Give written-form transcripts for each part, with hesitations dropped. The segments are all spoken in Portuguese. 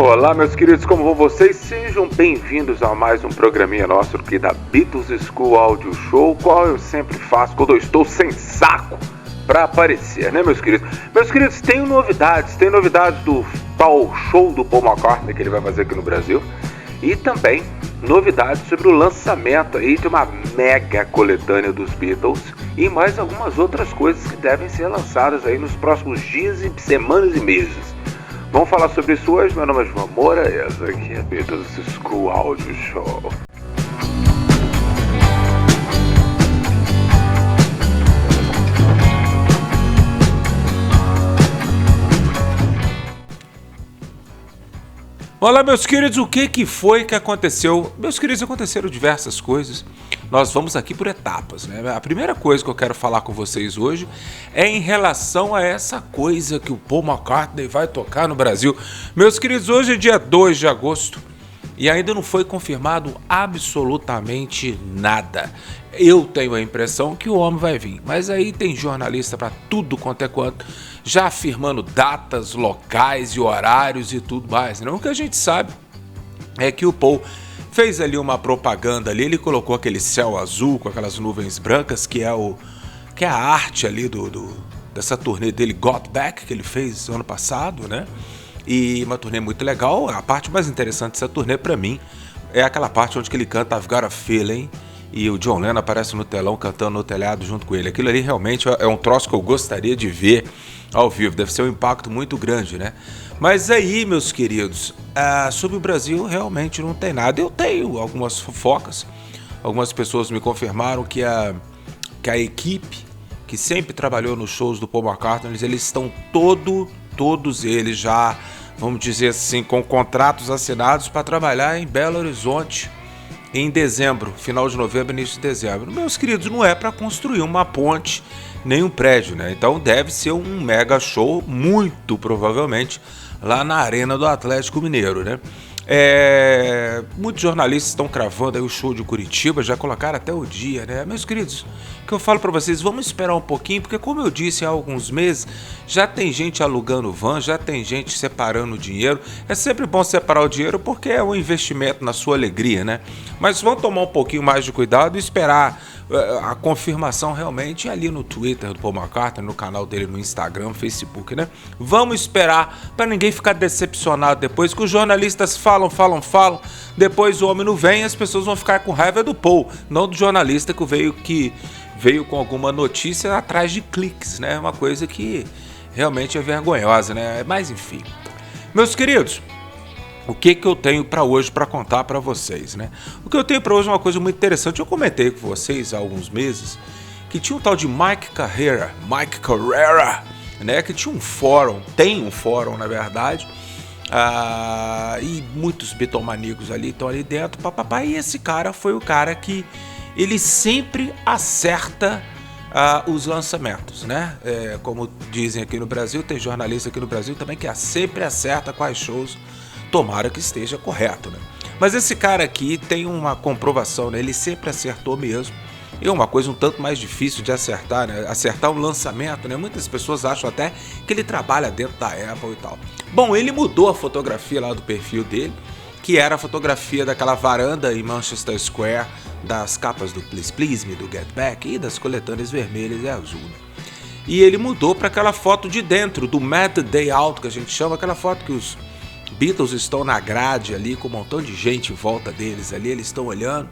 Olá, meus queridos, como vão vocês? Sejam bem-vindos a mais um programinha nosso aqui da Beatles School Audio Show, qual eu sempre faço quando eu estou sem saco para aparecer, né, meus queridos? Meus queridos, tem novidades do tal show do Paul McCartney que ele vai fazer aqui no Brasil e também novidades sobre o lançamento aí de uma mega coletânea dos Beatles e mais algumas outras coisas que devem ser lançadas aí nos próximos dias e semanas e meses. Vamos falar sobre isso hoje. Meu nome é João Moura e essa aqui é a Beatles School Audio Show. Olá, meus queridos, o que foi que aconteceu? Meus queridos, aconteceram diversas coisas. Nós vamos aqui por etapas, né? A primeira coisa que eu quero falar com vocês hoje é em relação a essa coisa que o Paul McCartney vai tocar no Brasil. Meus queridos, hoje é dia 2 de agosto e ainda não foi confirmado absolutamente nada. Eu tenho a impressão que o homem vai vir, mas aí tem jornalista para tudo quanto é quanto, já afirmando datas, locais e horários e tudo mais, né? O que a gente sabe é que o Paul fez ali uma propaganda ali, ele colocou aquele céu azul com aquelas nuvens brancas, que é a arte ali dessa turnê dele, Got Back, que ele fez ano passado, né? E uma turnê muito legal. A parte mais interessante dessa turnê pra mim é aquela parte onde ele canta I've Got a Feeling e o John Lennon aparece no telão cantando no telhado junto com ele. Aquilo ali realmente é um troço que eu gostaria de ver ao vivo, deve ser um impacto muito grande, né? Mas aí, meus queridos, sobre o Brasil realmente não tem nada. Eu tenho algumas fofocas, algumas pessoas me confirmaram que a equipe que sempre trabalhou nos shows do Paul McCartney, eles estão todos eles já, vamos dizer assim, com contratos assinados para trabalhar em Belo Horizonte em dezembro, final de novembro, início de dezembro. Meus queridos, não é para construir uma ponte nem um prédio, né? Então deve ser um mega show, muito provavelmente, lá na Arena do Atlético Mineiro, né? Muitos jornalistas estão cravando aí o show de Curitiba, já colocaram até o dia, né? Meus queridos, o que eu falo para vocês, vamos esperar um pouquinho, porque como eu disse há alguns meses, já tem gente alugando van, já tem gente separando o dinheiro. É sempre bom separar o dinheiro porque é um investimento na sua alegria, né? Mas vamos tomar um pouquinho mais de cuidado e esperar a confirmação realmente ali no Twitter do Paul McCartney, no canal dele no Instagram, Facebook, né? Vamos esperar para ninguém ficar decepcionado depois, que os jornalistas falam, depois o homem não vem e as pessoas vão ficar com raiva do Paul, não do jornalista que veio com alguma notícia atrás de cliques, né? Uma coisa que realmente é vergonhosa, né? Mas enfim. Meus queridos, o que eu tenho para hoje para contar para vocês, né? O que eu tenho para hoje é uma coisa muito interessante. Eu comentei com vocês há alguns meses que tinha um tal de Mike Carrera, né? Que tinha tem um fórum, na verdade, e muitos bitomaníacos ali estão ali dentro, papapá, e esse cara foi o cara que ele sempre acerta os lançamentos, né? Como dizem aqui no Brasil, tem jornalista aqui no Brasil também que sempre acerta quais shows. Tomara que esteja correto, né? Mas esse cara aqui tem uma comprovação, né? Ele sempre acertou mesmo. E é uma coisa um tanto mais difícil de acertar, né? Acertar um lançamento, né? Muitas pessoas acham até que ele trabalha dentro da Apple e tal. Bom, ele mudou a fotografia lá do perfil dele, que era a fotografia daquela varanda em Manchester Square, das capas do Please Please Me, do Get Back e das coletâneas vermelhas e azul, né? E ele mudou para aquela foto de dentro, do Mad Day Out, que a gente chama, aquela foto que os Beatles estão na grade ali, com um montão de gente em volta deles ali, eles estão olhando,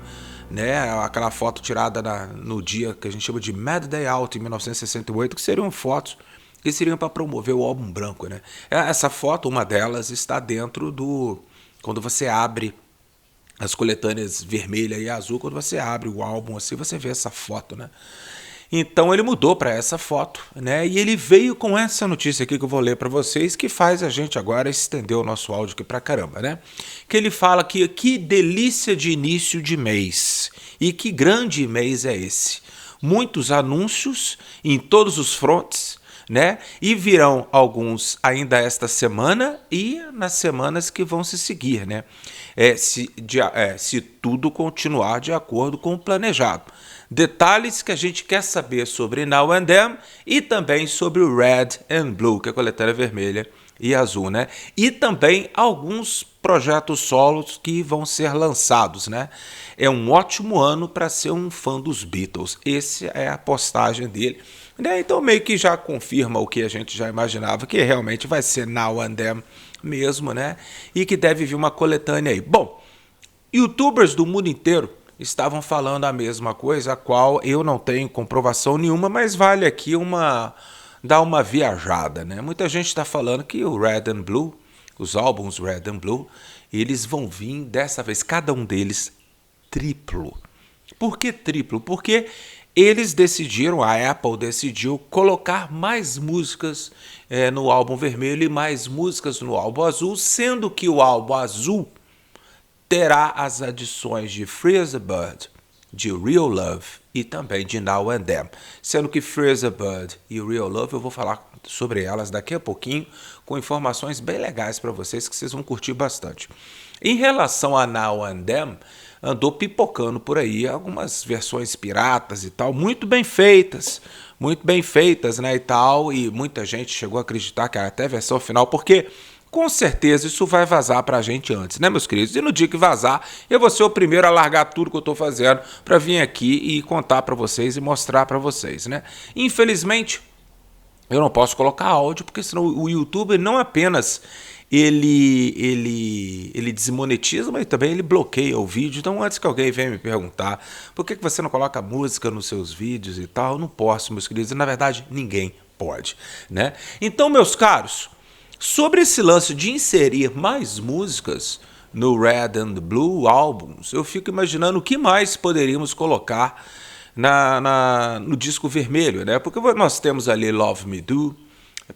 né? Aquela foto tirada no dia que a gente chama de Mad Day Out, em 1968, que seriam fotos que seriam para promover o álbum branco, né? Essa foto, uma delas, está dentro quando você abre as coletâneas vermelha e azul, quando você abre o álbum assim, você vê essa foto, né? Então ele mudou para essa foto, né? E ele veio com essa notícia aqui que eu vou ler para vocês, que faz a gente agora estender o nosso áudio aqui pra caramba, né? Que ele fala que delícia de início de mês. E que grande mês é esse. Muitos anúncios em todos os frontes, né? E virão alguns ainda esta semana e nas semanas que vão se seguir, né? Se tudo continuar de acordo com o planejado. Detalhes que a gente quer saber sobre Now and Then e também sobre o Red and Blue, que é a coletânea vermelha e azul, né? E também alguns projetos solos que vão ser lançados, né? É um ótimo ano para ser um fã dos Beatles. Essa é a postagem dele. Né? Então meio que já confirma o que a gente já imaginava, que realmente vai ser Now and Then mesmo, né? E que deve vir uma coletânea aí. Bom, YouTubers do mundo inteiro estavam falando a mesma coisa, a qual eu não tenho comprovação nenhuma, mas vale aqui dar uma viajada, né? Muita gente está falando que o Red and Blue, os álbuns Red and Blue, eles vão vir dessa vez, cada um deles triplo. Por que triplo? Porque eles decidiram, a Apple decidiu colocar mais músicas no álbum vermelho e mais músicas no álbum azul, sendo que o álbum azul terá as adições de Free as a Bird, de Real Love e também de Now and Then. Sendo que Free as a Bird e Real Love eu vou falar sobre elas daqui a pouquinho, com informações bem legais para vocês que vocês vão curtir bastante. Em relação a Now and Then, andou pipocando por aí algumas versões piratas e tal, muito bem feitas, né, e tal, e muita gente chegou a acreditar que era até a versão final, porque com certeza isso vai vazar pra gente antes, né, meus queridos? E no dia que vazar, eu vou ser o primeiro a largar tudo que eu tô fazendo pra vir aqui e contar pra vocês e mostrar pra vocês, né? Infelizmente, eu não posso colocar áudio, porque senão o YouTube não apenas ele desmonetiza, mas também ele bloqueia o vídeo. Então, antes que alguém venha me perguntar por que você não coloca música nos seus vídeos e tal, eu não posso, meus queridos. E, na verdade, ninguém pode, né? Então, meus caros, sobre esse lance de inserir mais músicas no Red and Blue álbuns, eu fico imaginando o que mais poderíamos colocar no disco vermelho, né? Porque nós temos ali Love Me Do,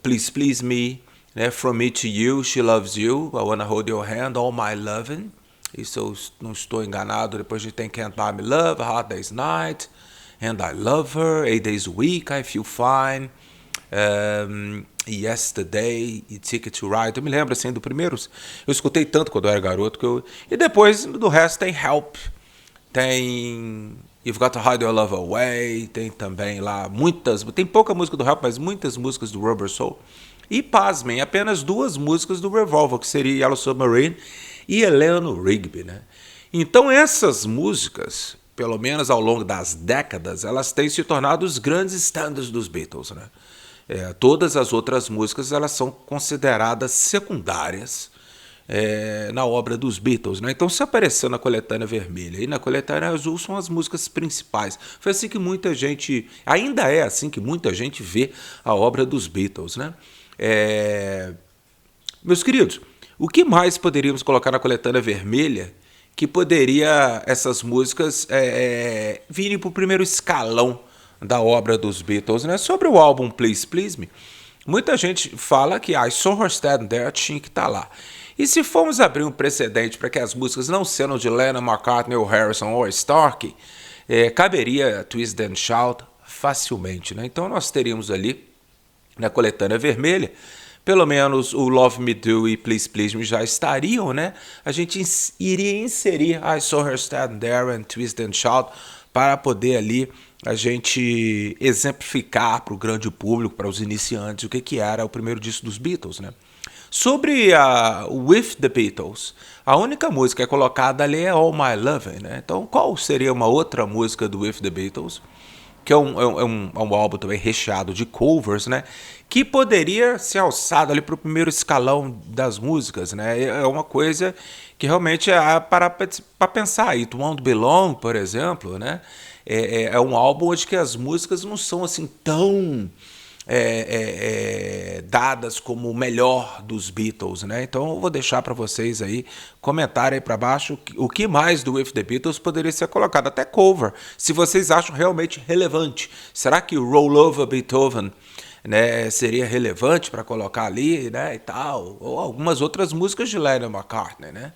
Please Please Me, né? From Me to You, She Loves You, I Wanna Hold Your Hand, All My Lovin'. Isso eu não estou enganado. Depois a gente tem Can't Buy Me Love, A Hard Day's Night, And I Love Her, 8 Days a Week, I Feel Fine, Yesterday e Ticket to Ride. Eu me lembro assim do primeiro. Eu escutei tanto quando eu era garoto e depois do resto tem Help, tem You've Got to Hide Your Love Away, tem também lá tem pouca música do Help, mas muitas músicas do Rubber Soul. E pasmem, apenas 2 músicas do Revolver, que seria Yellow Submarine e Eleanor Rigby, né? Então essas músicas, pelo menos ao longo das décadas, elas têm se tornado os grandes standards dos Beatles, né? Todas as outras músicas elas são consideradas secundárias na obra dos Beatles, né? Então, se apareceu na coletânea vermelha e na coletânea azul são as músicas principais. Foi assim que muita gente, ainda é assim que muita gente vê a obra dos Beatles, né? Meus queridos, o que mais poderíamos colocar na coletânea vermelha que poderia essas músicas virem para o primeiro escalão da obra dos Beatles, né? Sobre o álbum Please Please Me, muita gente fala que I Saw Her Standing There tinha que estar lá. E se formos abrir um precedente para que as músicas não sejam de Lennon, McCartney ou Harrison ou Starkey, caberia Twist and Shout facilmente, né? Então nós teríamos ali na coletânea vermelha, pelo menos o Love Me Do e Please Please Me já estariam, né? A gente iria inserir I Saw Her Standing There and Twist and Shout para poder ali a gente exemplificar para o grande público, para os iniciantes, o que era o primeiro disco dos Beatles, né? Sobre a With the Beatles, a única música que é colocada ali é All My Lovin', né? Então, qual seria uma outra música do With the Beatles, que é um álbum também recheado de covers, né? Que poderia ser alçado ali para o primeiro escalão das músicas, né? É uma coisa que realmente para pensar. It Won't Be Long, por exemplo, né? É um álbum onde que as músicas não são assim tão dadas como o melhor dos Beatles, né? Então eu vou deixar para vocês aí comentarem aí para baixo o que mais do With the Beatles poderia ser colocado, até cover, se vocês acham realmente relevante. Será que o Roll Over Beethoven, né, seria relevante para colocar ali, né, e tal, ou algumas outras músicas de Lennon e McCartney, né?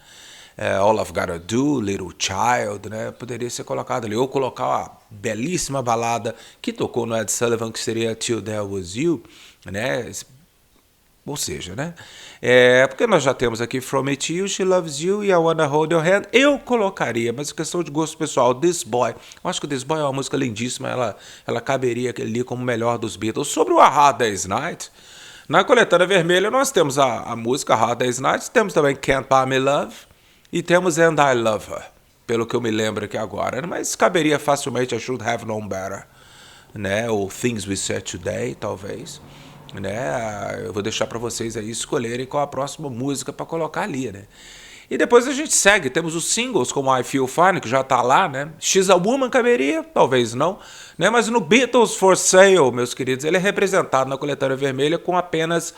All I've Gotta Do, Little Child, né? Poderia ser colocado ali. Ou colocar uma belíssima balada que tocou no Ed Sullivan, que seria Till There Was You, né? Ou seja, né? Porque nós já temos aqui From Me To You, She Loves You e I Wanna Hold Your Hand. Eu colocaria, mas questão de gosto pessoal, This Boy. Eu acho que This Boy é uma música lindíssima, ela caberia ali como o melhor dos Beatles. Sobre o A Hard Day's Night, na coletânea vermelha nós temos a música A Hard Day's Night, temos também Can't Buy Me Love e temos And I Love Her, pelo que eu me lembro aqui agora. Mas caberia facilmente I Should Have Known Better, né? Ou Things We Said Today, talvez. Né? Eu vou deixar para vocês aí escolherem qual a próxima música para colocar ali, né? E depois a gente segue, temos os singles como I Feel Fine, que já tá lá, né? She's a Woman caberia, talvez não, né? Mas no Beatles for Sale, meus queridos, ele é representado na coletânea vermelha com apenas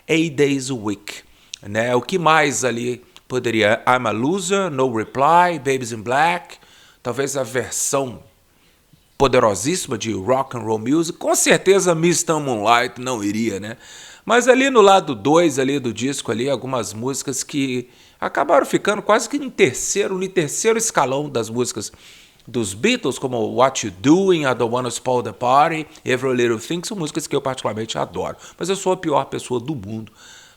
8 Days a Week, né? O que mais ali poderia? I'm a Loser, No Reply, Babies in Black, talvez a versão poderosíssima de Rock and Roll Music, com certeza Mr. Moonlight não iria, né? Mas ali no lado 2 ali do disco ali, algumas músicas que acabaram ficando quase que no terceiro escalão das músicas dos Beatles, como What You Doing, I Don't Wanna Spoil the Party, Every Little Thing, são músicas que eu particularmente adoro. Mas eu sou a pior pessoa do mundo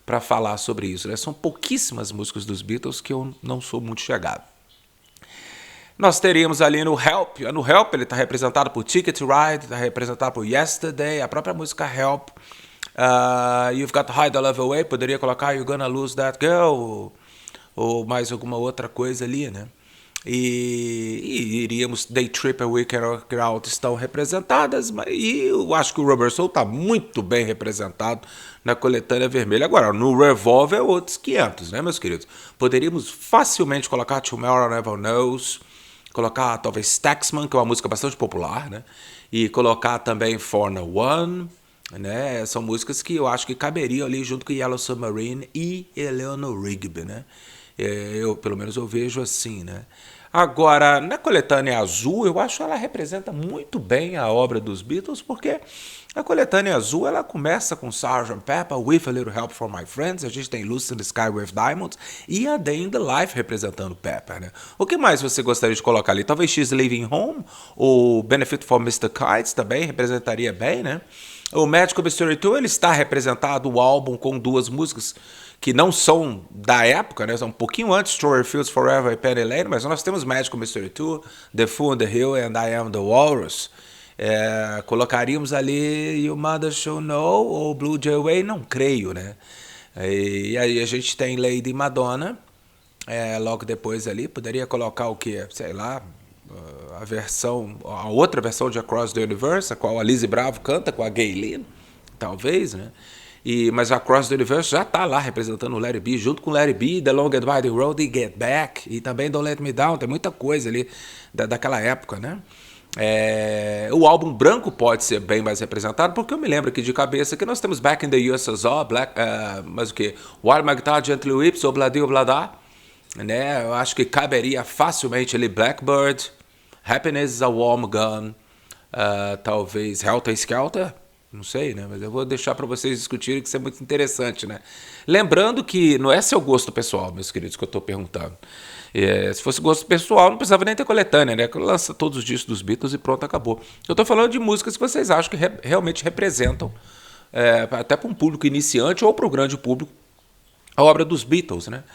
para falar sobre isso, né? São pouquíssimas músicas dos Beatles que eu não sou muito chegado. Nós teríamos ali no Help. No Help ele está representado por Ticket to Ride, está representado por Yesterday, a própria música Help. You've Got to Hide the Love Away, poderia colocar You're Gonna Lose That Girl, ou mais alguma outra coisa ali, né? E iríamos Day Trip, A Weekend Out estão representadas, e eu acho que o Rubber Soul está muito bem representado na coletânea vermelha. Agora, no Revolver é outros 500, né, meus queridos? Poderíamos facilmente colocar Tomorrow Never Knows, colocar talvez Taxman, que é uma música bastante popular, né? E colocar também For No One, né? São músicas que eu acho que caberiam ali junto com Yellow Submarine e Eleanor Rigby, né? Pelo menos eu vejo assim, né? Agora, na coletânea azul, eu acho que ela representa muito bem a obra dos Beatles, porque a coletânea azul, ela começa com Sgt. Pepper, With a Little Help from My Friends, a gente tem Lucy in the Sky with Diamonds e a Day in the Life representando Pepper, né? O que mais você gostaria de colocar ali? Talvez She's Leaving Home, o Benefit for Mr. Kites também representaria bem, né? O Magical Mystery Tour, ele está representado o álbum com duas músicas que não são da época, né? São um pouquinho antes, Strawberry Fields Forever e Penny Lane, mas nós temos Magical Mystery Tour, The Fool on the Hill and I Am the Walrus. Colocaríamos ali You Mother Should Know ou Blue Jay Way, não creio, né? E aí a gente tem Lady Madonna, logo depois ali, poderia colocar o que? Sei lá, a outra versão de Across the Universe, a qual a Lizzy Bravo canta com a Gaylene, talvez, né? Mas Across the Universe já está lá representando o Let It Be, junto com Let It Be, The Long and Winding Road e Get Back, e também Don't Let Me Down, tem muita coisa ali daquela época, né? O álbum branco pode ser bem mais representado, porque eu me lembro aqui de cabeça que nós temos Back in the USSR, mas o que? While My Guitar Gently Weeps, Obladi Oblada, né? Eu acho que caberia facilmente ali Blackbird, Happiness is a Warm Gun, talvez Helter Skelter, não sei, né? Mas eu vou deixar para vocês discutirem, que isso é muito interessante, né? Lembrando que não é seu gosto pessoal, meus queridos, que eu estou perguntando. Se fosse gosto pessoal, não precisava nem ter coletânea, né? Lança todos os discos dos Beatles e pronto, acabou. Eu estou falando de músicas que vocês acham que realmente representam, até para um público iniciante ou para o grande público, a obra dos Beatles, né?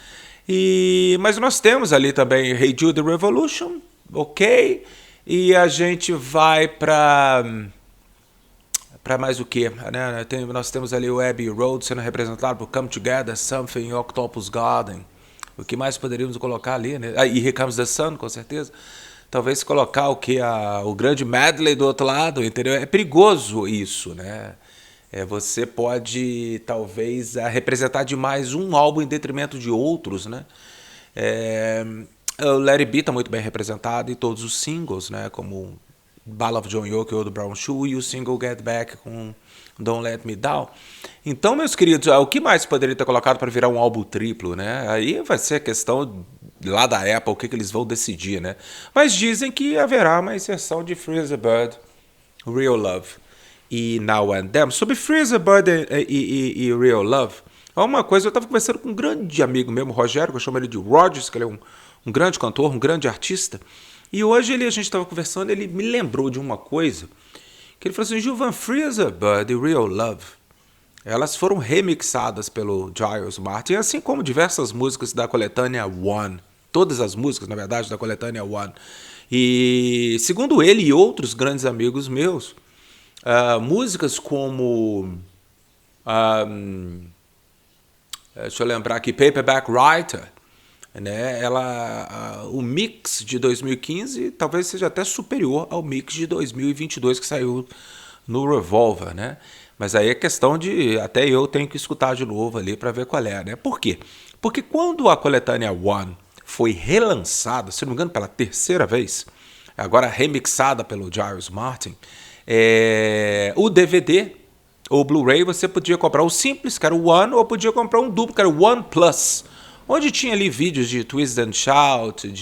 Mas nós temos ali também Hey Jude Revolution, ok? E a gente vai para mais o que, né? Nós temos ali o Abbey Road sendo representado por Come Together, Something, Octopus Garden. O que mais poderíamos colocar ali, né? E Here Comes the Sun, com certeza. Talvez colocar o que? O grande medley do outro lado, entendeu? É perigoso isso, né? Você pode, talvez, representar demais um álbum em detrimento de outros, né? O Let It Be está muito bem representado e todos os singles, né? Como Ballad of John Young ou do Brown Shoe e o single Get Back com Don't Let Me Down. Então, meus queridos, o que mais poderia ter colocado para virar um álbum triplo, né? Aí vai ser a questão lá da Apple, o que eles vão decidir, né? Mas dizem que haverá uma inserção de Free as a Bird, Real Love e Now and Then. Sobre Free as a Bird e Real Love, Uma coisa, eu estava conversando com um grande amigo mesmo, Rogério, que eu chamo ele de Rogers, que ele é um grande cantor, um grande artista. E hoje a gente estava conversando, ele me lembrou de uma coisa, que ele falou assim, Gilvan, Free as a Bird e Real Love, elas foram remixadas pelo Giles Martin, assim como diversas músicas da coletânea One. Todas as músicas, na verdade, da coletânea One. E, segundo ele e outros grandes amigos meus, músicas como... deixa eu lembrar aqui, Paperback Writer, né? O mix de 2015 talvez seja até superior ao mix de 2022 que saiu no Revolver, né? Mas aí é questão de... Até eu tenho que escutar de novo ali para ver qual é, né? Por quê? Porque quando a coletânea One foi relançada, se não me engano, pela terceira vez, agora remixada pelo Giles Martin, o DVD ou Blu-ray você podia comprar o simples, que era o One, ou podia comprar um duplo, que era o One Plus, onde tinha ali vídeos de Twist and Shout,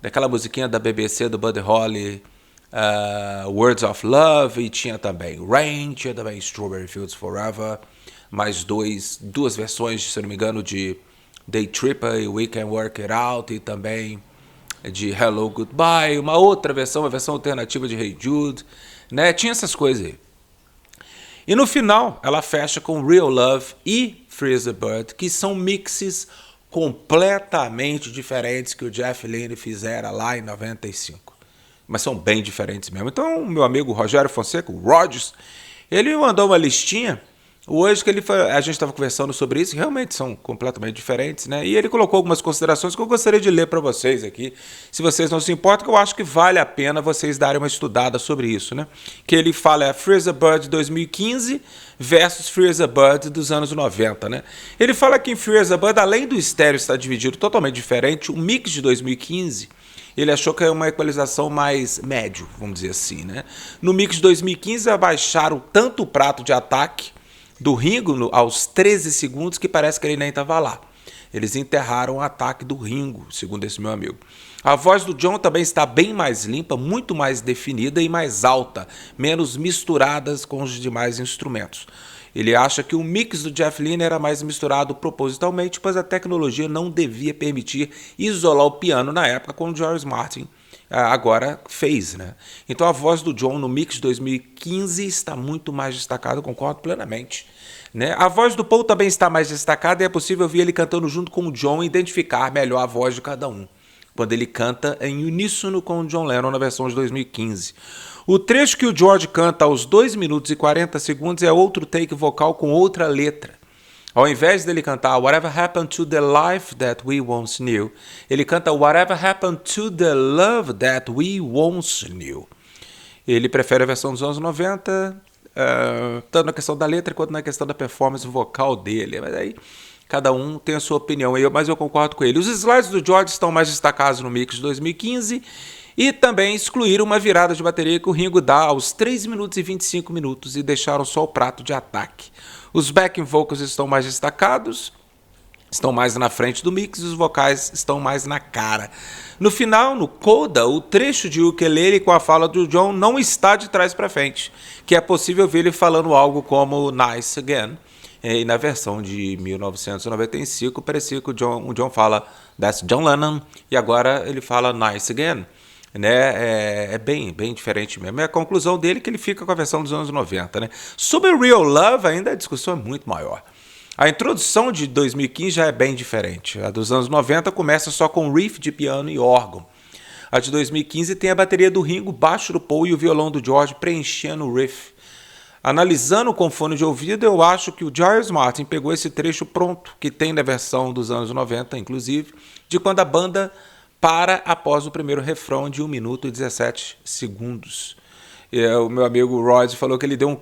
daquela musiquinha da BBC do Buddy Holly, Words of Love, e tinha também Rain, tinha também Strawberry Fields Forever, mais duas versões, se não me engano, de Day Tripper e We Can Work It Out, e também de Hello Goodbye, uma outra versão, uma versão alternativa de Hey Jude, né? Tinha essas coisas aí. E no final, ela fecha com Real Love e Free as a Bird, que são mixes completamente diferentes que o Jeff Lynne fizera lá em 95. Mas são bem diferentes mesmo. Então, meu amigo Rogério Fonseca, o Rogers, ele me mandou uma listinha hoje que a gente estava conversando sobre isso, realmente são completamente diferentes, né? E ele colocou algumas considerações que eu gostaria de ler para vocês aqui, se vocês não se importam, que eu acho que vale a pena vocês darem uma estudada sobre isso, né? Que ele fala Free as a Bird 2015 versus Free as a Bird dos anos 90, né? Ele fala que em Free as a Bird, além do estéreo estar dividido totalmente diferente, o mix de 2015... ele achou que é uma equalização mais médio, vamos dizer assim, né? No mix de 2015, abaixaram tanto o prato de ataque do Ringo aos 13 segundos que parece que ele nem estava lá. Eles enterraram o ataque do Ringo, segundo esse meu amigo. A voz do John também está bem mais limpa, muito mais definida e mais alta, menos misturadas com os demais instrumentos. Ele acha que o mix do Jeff Lynne era mais misturado propositalmente, pois a tecnologia não devia permitir isolar o piano na época, como o George Martin agora fez, né? Então a voz do John no mix de 2015 está muito mais destacada, concordo plenamente, né? A voz do Paul também está mais destacada e é possível ver ele cantando junto com o John e identificar melhor a voz de cada um, quando ele canta em uníssono com o John Lennon na versão de 2015. O trecho que o George canta aos 2 minutos e 40 segundos é outro take vocal com outra letra. Ao invés dele cantar Whatever Happened to the Life That We Once Knew, ele canta Whatever Happened to the Love That We Once Knew. Ele prefere a versão dos anos 90, tanto na questão da letra quanto na questão da performance vocal dele. Mas aí cada um tem a sua opinião, mas eu concordo com ele. Os slides do George estão mais destacados no mix de 2015 e também excluíram uma virada de bateria que o Ringo dá aos 3 minutos e 25 minutos e deixaram só o prato de ataque. Os backing vocals estão mais destacados, estão mais na frente do mix e os vocais estão mais na cara. No final, no coda, o trecho de ukulele com a fala do John não está de trás para frente, que é possível ver ele falando algo como Nice Again. E na versão de 1995, parecia que o John fala That's John Lennon e agora ele fala Nice Again. Né? É bem diferente mesmo. É a conclusão dele que ele fica com a versão dos anos 90. Né? Sobre Real Love, ainda a discussão é muito maior. A introdução de 2015 já é bem diferente. A dos anos 90 começa só com riff de piano e órgão. A de 2015 tem a bateria do Ringo, baixo do Paul e o violão do George preenchendo o riff. Analisando com fone de ouvido, eu acho que o Giles Martin pegou esse trecho pronto, que tem na versão dos anos 90, inclusive, de quando a banda para após o primeiro refrão de 1 minuto e 17 segundos. O meu amigo Rod falou que ele deu um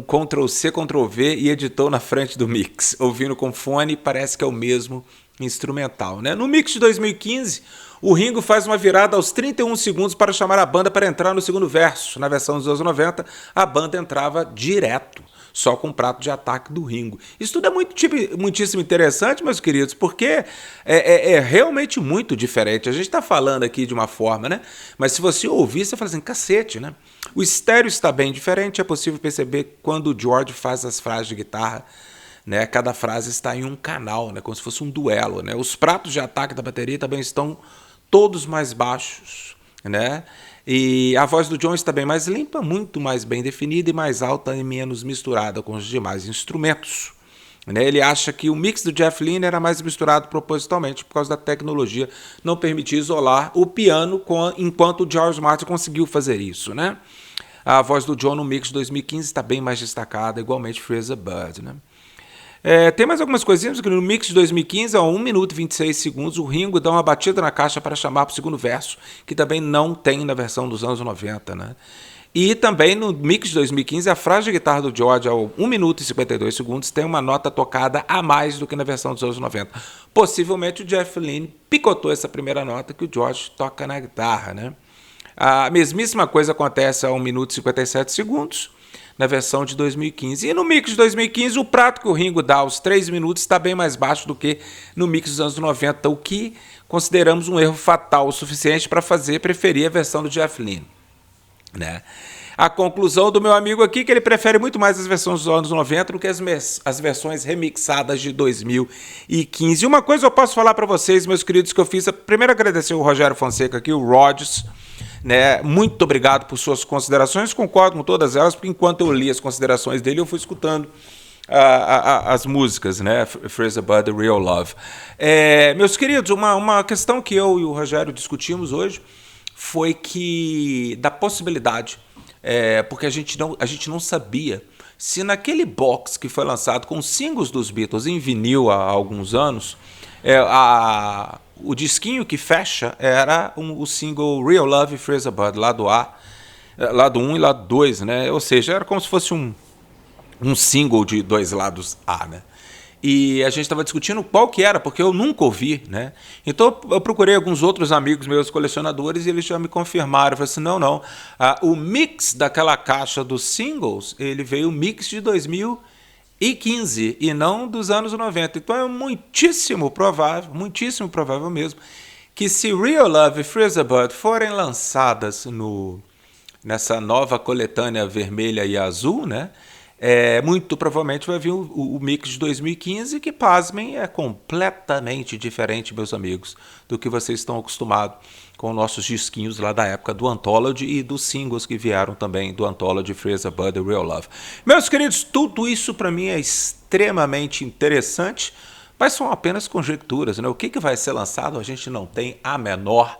Ctrl-C, Ctrl-V e editou na frente do mix. Ouvindo com fone, parece que é o mesmo instrumental. Né? No mix de 2015, o Ringo faz uma virada aos 31 segundos para chamar a banda para entrar no segundo verso. Na versão dos anos 90, a banda entrava direto, só com o prato de ataque do Ringo. Isso tudo é muitíssimo interessante, meus queridos, porque é realmente muito diferente. A gente está falando aqui de uma forma, né? Mas se você ouvir, você fala assim, cacete, né? O estéreo está bem diferente, é possível perceber quando o George faz as frases de guitarra né? Cada frase está em um canal, né? Como se fosse um duelo, né? Os pratos de ataque da bateria também estão todos mais baixos, né? E a voz do John está bem mais limpa, muito mais bem definida e mais alta e menos misturada com os demais instrumentos. Ele acha que o mix do Jeff Lynne era mais misturado propositalmente por causa da tecnologia não permitir isolar o piano enquanto o George Martin conseguiu fazer isso, né? A voz do John no mix de 2015 está bem mais destacada, igualmente Freeza Bud, né? Tem mais algumas coisinhas, que no mix de 2015, a 1 minuto e 26 segundos, o Ringo dá uma batida na caixa para chamar para o segundo verso, que também não tem na versão dos anos 90, né? E também no mix de 2015, a frase de guitarra do George, ao 1 minuto e 52 segundos, tem uma nota tocada a mais do que na versão dos anos 90. Possivelmente o Jeff Lynne picotou essa primeira nota que o George toca na guitarra, né? A mesmíssima coisa acontece a 1 minuto e 57 segundos, na versão de 2015. E no mix de 2015, o prato que o Ringo dá aos 3 minutos está bem mais baixo do que no mix dos anos 90, o que consideramos um erro fatal o suficiente para fazer preferir a versão do Jeff Lynne, né? A conclusão do meu amigo aqui é que ele prefere muito mais as versões dos anos 90 do que as versões remixadas de 2015. E uma coisa eu posso falar para vocês, meus queridos, que eu fiz, primeiro agradecer o Rogério Fonseca aqui, o Rodgers, né? Muito obrigado por suas considerações, concordo com todas elas, porque enquanto eu li as considerações dele, eu fui escutando as músicas, né? Freeza Bud, Real Love. Meus queridos, uma questão que eu e o Rogério discutimos hoje foi que da possibilidade, porque a gente não sabia se naquele box que foi lançado com singles dos Beatles em vinil há alguns anos, o disquinho que fecha era o single Real Love e Freeza Bud, lado A, lado 1 e lado 2, né? Ou seja, era como se fosse um single de 2 lados A, né? E a gente estava discutindo qual que era, porque eu nunca ouvi, né? Então eu procurei alguns outros amigos meus colecionadores e eles já me confirmaram. Eu falei assim, não. O mix daquela caixa dos singles, ele veio o mix de 2015 e não dos anos 90. Então é muitíssimo provável mesmo, que se Real Love e Freeza Bud forem lançadas nessa nova coletânea vermelha e azul, né? Muito provavelmente vai vir o mix de 2015, que, pasmem, é completamente diferente, meus amigos, do que vocês estão acostumados com nossos disquinhos lá da época do Anthology e dos singles que vieram também do Anthology, Freeza Bud e Real Love. Meus queridos, tudo isso para mim é extremamente interessante, mas são apenas conjecturas, né? O que vai ser lançado a gente não tem a menor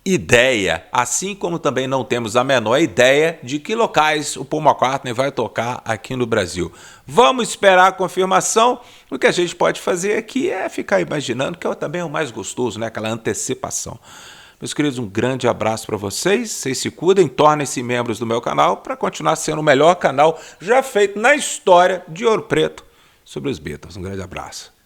ideia, assim como também não temos a menor ideia de que locais o Paul McCartney vai tocar aqui no Brasil. Vamos esperar a confirmação. O que a gente pode fazer aqui é ficar imaginando, que é também o mais gostoso, né? Aquela antecipação. Meus queridos, um grande abraço para vocês. Vocês se cuidem, tornem-se membros do meu canal para continuar sendo o melhor canal já feito na história de Ouro Preto sobre os Beatles. Um grande abraço.